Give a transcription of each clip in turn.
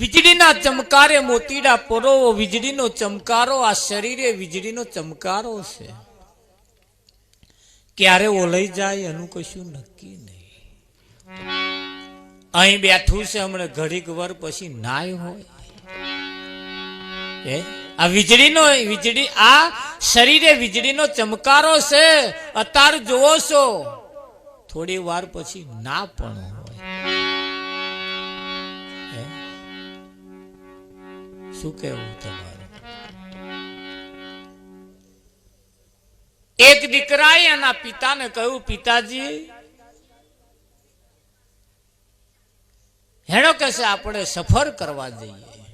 વીજળીના ચમકારે મોતીડા પરોવો, વીજળીનો ચમકારો આ શરીરે વીજળીનો ચમકારો છે. ક્યારે ઓલાઈ જાય એનું કશું નક્કી નહીં. અહીં બેઠું છે, હમણાં ઘડીક વાર પછી નાય હોય. આ વીજળી આ શરીરે વીજળીનો ચમકારો છે. અત્યારે જોવો છો, થોડી વાર પછી ના પણ હોય. શું કેવું તમારું? એક દીકરાએ એના પિતાને કહ્યું, પિતાજી હેડો કે છે આપણે સફર કરવા જઈએ.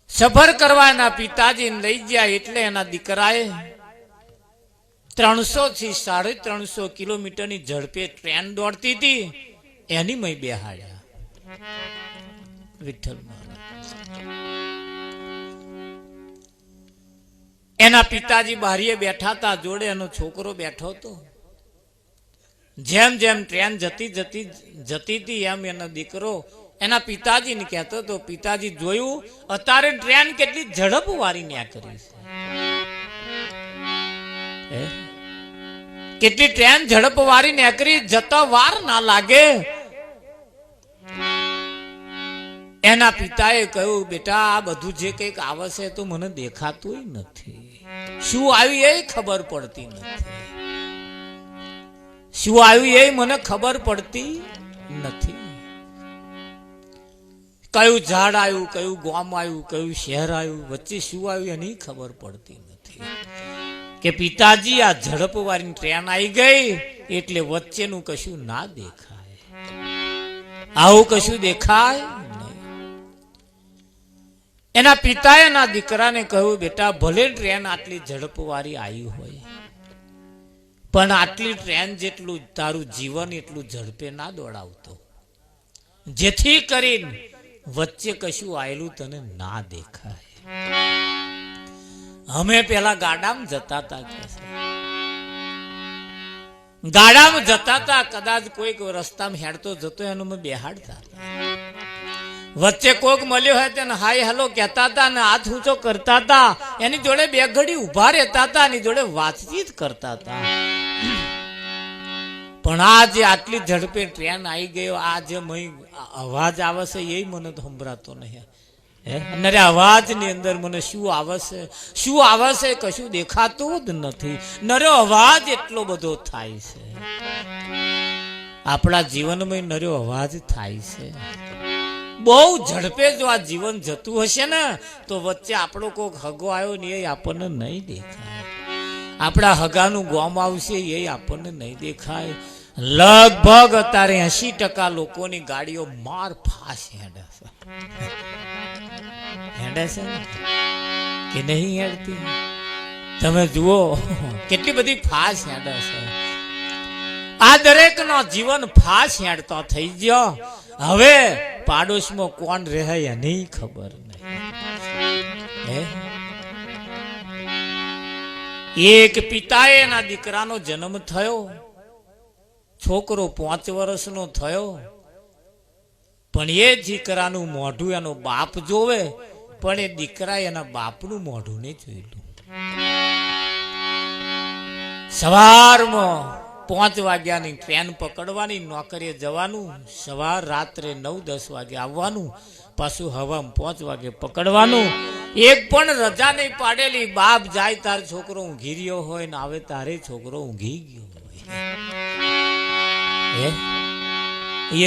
સફર કરવા એના પિતાજી લઈ ગયા. એટલે એના દીકરાએ 300 થી 350 કિલોમીટરની ઝડપે ટ્રેન દોડતી હતી, એની મય બેહાડ્યા. વિઠ્ઠલ એના પિતાજી બારીએ બેઠા હતા, જોડે એનો છોકરો બેઠો હતો. જેમ જેમ ટ્રેન જતી હતી એમ એનો દીકરો એના પિતાજીને કહેતો હતો, પિતાજી જોયું અત્યારે ટ્રેન કેટલી ઝડપ વાળી ન્યા કરી છે. કેટલી ટ્રેન ઝડપ વાળી નેકરી, જતા વાર ના લાગે. એના પિતાએ કહ્યું, બેટા આ બધું જે કંઈક આવે છે તો મને દેખાતું નથી. શું આવ્યું એ ખબર પડતી નથી. શું આવ્યું એ મને ખબર પડતી નથી. કયું ઝાડ આવ્યું, કયું ગામ આવ્યું, કયું શહેર આવ્યું, વચ્ચે શું આવ્યું એની ખબર પડતી નથી. કે પિતાજી આ ઝડપ વાળી ટ્રેન આવી ગઈ એટલે વચ્ચેનું કશું ના દેખાય. આવું કશું દેખાય. એના પિતાએ એના દીકરાને કહ્યું, બેટા ભલે ટ્રેન આટલી ઝડપ વાળી આવી હોય, પણ આટલી ટ્રેન જેટલું તારું જીવન એટલું ઝડપે ના દોડાવતો, જેથી કરીને વચ્ચે કશું આવેલું તને ના દેખાય. અમે પેલા ગાડામાં જતા હતા, ગાડામાં જતા હતા, કદાચ કોઈક રસ્તામાં હેડતો જતો એનો અમે બેહાડતા. વચ્ચે કોક મળ્યો હોય તેને હાય હેલો કહેતા હતા ને હાથ ઊંચો કરતા હતા. એની જોડે બે ઘડી ઉભા રહેતા હતા, એની જોડે વાતચીત કરતા હતા. પણ આ જે આટલી ઝડપે ટ્રેન આવી ગયો, આ જે અવાજ આવે છે એ મને તો સંભળાતો નહીં. નરે અવાજ ની અંદર મને શું આવે છે કશું દેખાતું જ નથી. નરો અવાજ એટલો બધો થાય છે. આપણા જીવનમાં નરો અવાજ થાય છે. બહુ ઝડપે જો આ જીવન જતું હશે ને તો વચ્ચે આપણો કોઈક હગો આવ્યો ને એ આપણને નહીં દેખાય. આપણા હગાનું ગોમ આવશે એ આપણને નહીં દેખાય. લગભગ અત્યારે 80% લોકોની ગાડીઓ માર ફાસ હેડે છે કે નહીં હેડતી? તમે જુઓ કેટલી બધી ફાસ હેડે છે. આ દરેક નો જીવન ફાસ હેડતો થઈ ગયો. હવે પાડોશમાં કોણ રહે એની ખબર નહીં. એક પિતાએ એના દીકરાનો જન્મ થયો. છોકરો 5 વર્ષનો થયો, પણ એ દીકરાનું મોઢું એનો બાપ જોવે, પણ એ દીકરા એના બાપનું મોઢું નહીં જોયેલું. સવારમાં 5 વાગ્યાની ટ્રેન પકડવાની, નોકરીએ જવાનું, સવાર રાત્રે 9-10 વાગે આવવાનું, પાછું હવામાં 5 વાગે પકડવાનું. એક પણ રજા નહીં પાડેલી. બાપ જાય તાર છોકરો ઊંઘી રહ્યો હોય ને આવે તારે છોકરો ઊંઘી ગયો હોય.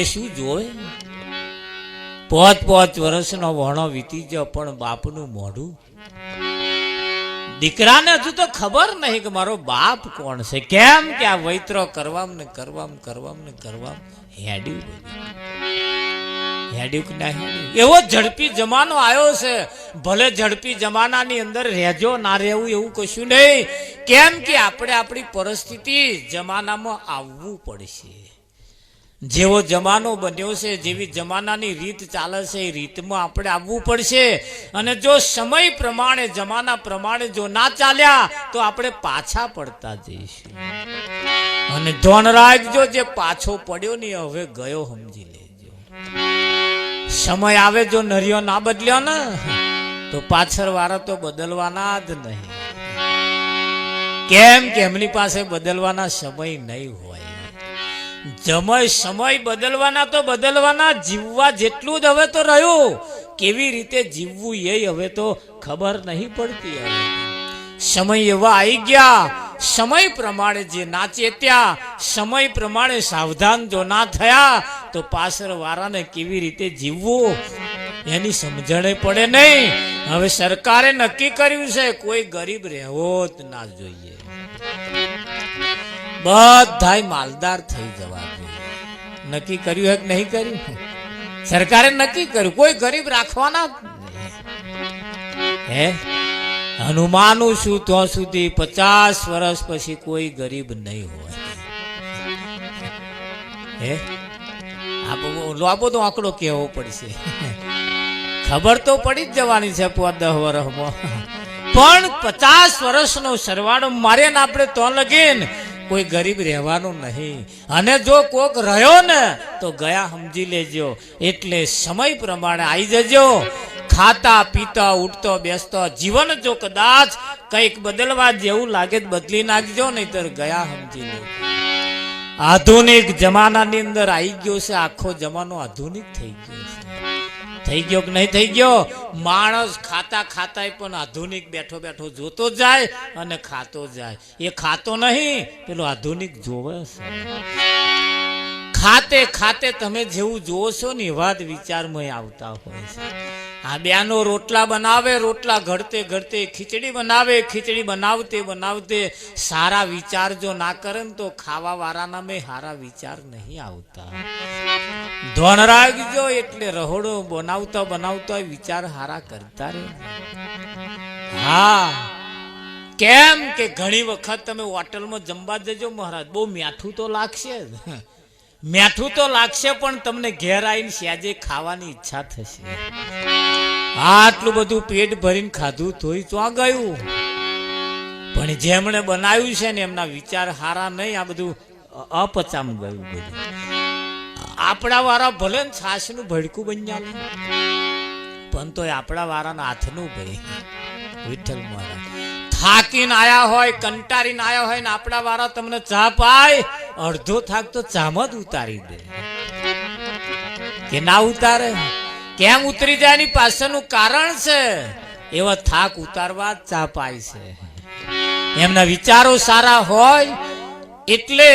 એ શું જોવે? 5 વર્ષનો વણો વીતી ગયો પણ બાપનું મોઢું. દીકરાને હજુ તો ખબર નહીં કે મારો બાપ કોણ છે. કેમ કે આ વૈત્રો કરવામાં હેડ્યું કે ના હેડ્યું. એવો ઝડપી જમાનો આવ્યો છે. ભલે ઝડપી જમાનાની અંદર રહેજો ના રહેવું એવું કશું નહીં. કેમ કે આપણે આપણી પરિસ્થિતિ જમાનામાં આવવું પડશે. જેવો જમાનો બન્યો છે, જેવી જમાનાની રીત ચાલે છે એ રીતમાં આપણે આવવું પડશે. અને જો સમય પ્રમાણે જમાના પ્રમાણે જો ના ચાલ્યા તો આપણે પાછા પડતા જઈશું. અને ધોન રાખજો, જે પાછો પડ્યો ને હવે ગયો સમજી લેજો. સમય આવે જો નરિયો ના બદલ્યો ને તો પાછળ વાળા તો બદલવાના જ નહીં. કેમ કે એમની પાસે બદલવાના સમય નહીં હોય. સમય બદલવાના તો બદલવાના, જીવવા જેટલું જ હવે તો રહ્યું. કેવી રીતે જીવવું એ હવે તો ખબર નહીં પડતી. હવે સમય એવા આવી ગયા, સમય પ્રમાણે જે નાચે ત્યાં, સમય પ્રમાણે સાવધાન જો ના થયા તો પાછળ વાળાને કેવી રીતે જીવવું એની સમજણે પડે નહીં. હવે સરકારે નક્કી કર્યું છે કોઈ ગરીબ રહેવો જ ના જોઈએ, બધાય માલદાર થઈ જવા જોઈએ. નક્કી કર્યું હે કે નહીં કર્યું? સરકારે નક્કી કર્યું કોઈ ગરીબ રાખવાના જ નહીં. હે હનુમાનું શું ત્યાં સુધી 50 વર્ષ પછી કોઈ ગરીબ નહીં હોય. હે આ બધો આંકડો કેવો પડશે, ખબર તો પડી જ જવાની છે 10 વર્ષમાં. પણ 50 વર્ષનો સરવાળો મારે ને આપણે તો લગીન કોઈ ગરીબ રહેવાનું નહીં. અને જો કોક રહ્યો ને તો ગયા સમજી લેજો. એટલે સમય પ્રમાણે આવી જજો. ખાતા પીતા ઉઠતો બેસતો જીવન જો કદાચ કંઈક બદલવા જેવું લાગે બદલી નાખજો, નહીતર ગયા સમજી લેજો. આધુનિક જમાનાની અંદર આવી ગયો છે, આખો જમાનો આધુનિક થઈ ગયો છે. થઈ ગયો કે નહીં થઈ ગયો? માણસ ખાતા ખાતા પણ આધુનિક બેઠો બેઠો જોતો જાય અને ખાતો જાય. એ ખાતો નહીં, પેલો આધુનિક જોવે છે. ખાતે ખાતે તમે જેવું જોવો છો ને એવા જ વિચારમાં આવતા હોય છે. આ બેનો રોટલા બનાવે, રોટલા ઘડતે ઘડતે ખીચડી બનાવે, ખીચડી બનાવતે બનાવતે સારા વિચાર જો ના કરે ને તો ખાવા વાળાના મેં સારા વિચાર નહીં આવતા. ધોન રાખજો. એટલે રહોડો બનાવતા બનાવતા વિચાર સારા કરતા રહે. હા, કેમ કે ઘણી વખત તમે હોટલમાં જમવા જજો મહારાજ, બહુ મીઠું તો લાગશે, મીઠું તો લાગશે, પણ તમને ઘેર આવીને સહેજે ખાવાની ઈચ્છા થશે. આટલું બધું પેટ ભરીને ખાધું તોય તો ગયું. પણ જેમણે બનાવ્યું છે ને એમના વિચાર સારા નહીં, આ બધું અપચામ ગયું. બધું આપણા વાળા ભલે ને છાશનું ભડકું બની જાય, પણ તોય આપણા વાળાના હાથનું ભાઈ વિઠ્ઠલ મહારાજ થાકીને આયા હોય, કંટારીને આયા હોય ને આપણા વાળા તમને ચા પાય, અડધો થાક તો ચામાં જ ઉતારી દે. કે ના ઉતારે? કેમ ઉતરી જાય એની પાછળનું કારણ છે. એવા થાક ઉતારવા જ ચા પાય છે. એમના વિચારો સારા હોય એટલે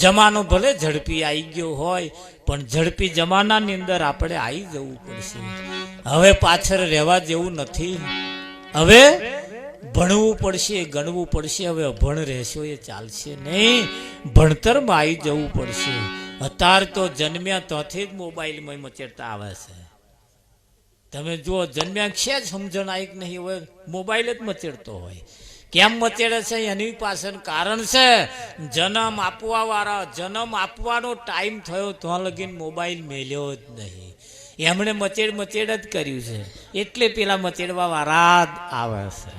જમાનો ભલે ઝડપી આવી ગયો હોય, પણ ઝડપી જમાનાની અંદર આપણે આવી જવું પડશે. હવે પાછળ રહેવા જેવું નથી. હવે ભણવું પડશે, ગણવું પડશે. હવે અભણ રહેશો એ ચાલશે નહીં, ભણતરમાં આવી જવું પડશે. અત્યારે તો જન્મ્યા ત્યાંથી જ મોબાઈલમાં મચેડતા આવે છે. તમે જો જન્મ્યા છે જ સમજણ આવી કે નહીં હોય, મોબાઈલ જ મચેડતો હોય. કેમ મચેડે છે એની પાછળ કારણ છે. જન્મ આપવા વાળા, જન્મ આપવાનો ટાઈમ થયો તો લગીન મોબાઈલ મેલ્યો જ નહીં. એમણે મચેડ મચેડ જ કર્યું છે, એટલે પેલા મચેડવા વાળા જ આવે છે.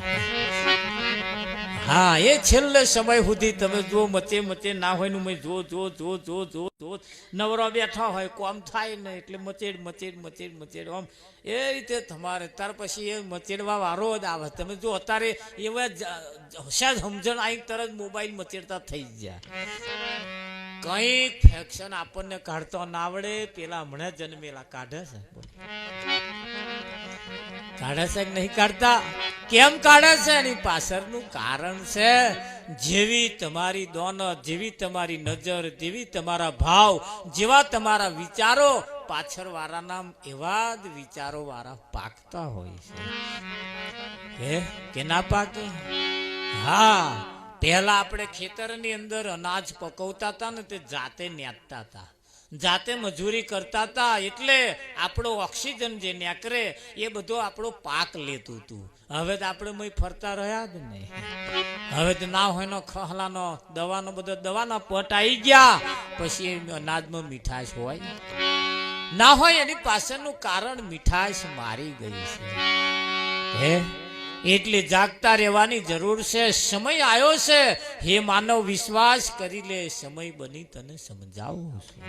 હા, એ છેલ્લે સમય સુધી તમે જો મચે મચે ના હોય નું જો જો જો જો જો જો નવરો બેઠા હોય, કોમ થાય ને એટલે મચેડ મચેડ મચેડ મચેડ આમ એ રીતે તમારે ત્યાર પછી એ મચેડવા વાળો જ આવે. તમે જો અત્યારે એવા હોશિયાર સમજણ આવી તરત મોબાઈલ મચેડતા થઈ ગયા. કઈક ફેક્શન આપણને કાઢતો ના આવડે, પેલા હમણાં જન્મેલા કાઢે છે. કાઢે છે કે નહીં કાઢતા? કેમ કાઢે છે? એની પાછળનું કારણ છે. જેવી તમારી દોનત, જેવી તમારી નજર, જેવી તમારા ભાવ, જેવા તમારા વિચારો, પાછળ વાળાના એવા જ વિચારો વાળા પાકતા હોય છે. કે ના પાકે? હા, પહેલા આપણે ખેતરની અંદર અનાજ પકવતા હતા ને તે જાતે નેતતા હતા, જાતે મજૂરી કરતા હતા. એટલે આપણો ઓક્સિજન જે નીકળે એ બધો આપણો પાક લેતું હતું. હવે તો આપણે મય ફરતા રહ્યા જ નહીં. હવે તો ના હોય નો ખહલાનો દવાનો બધો દવાના પટ આવી ગયા, પછી અનાજમાં મીઠાશ હોય ના હોય એની પાછળનું કારણ મીઠાશ મારી ગઈ છે. હે એટલે જાગતા રહેવાની જરૂર છે. સમય આવ્યો છે. હે માનવ, વિશ્વાસ કરી લે, સમય બની તને સમજાવું છું.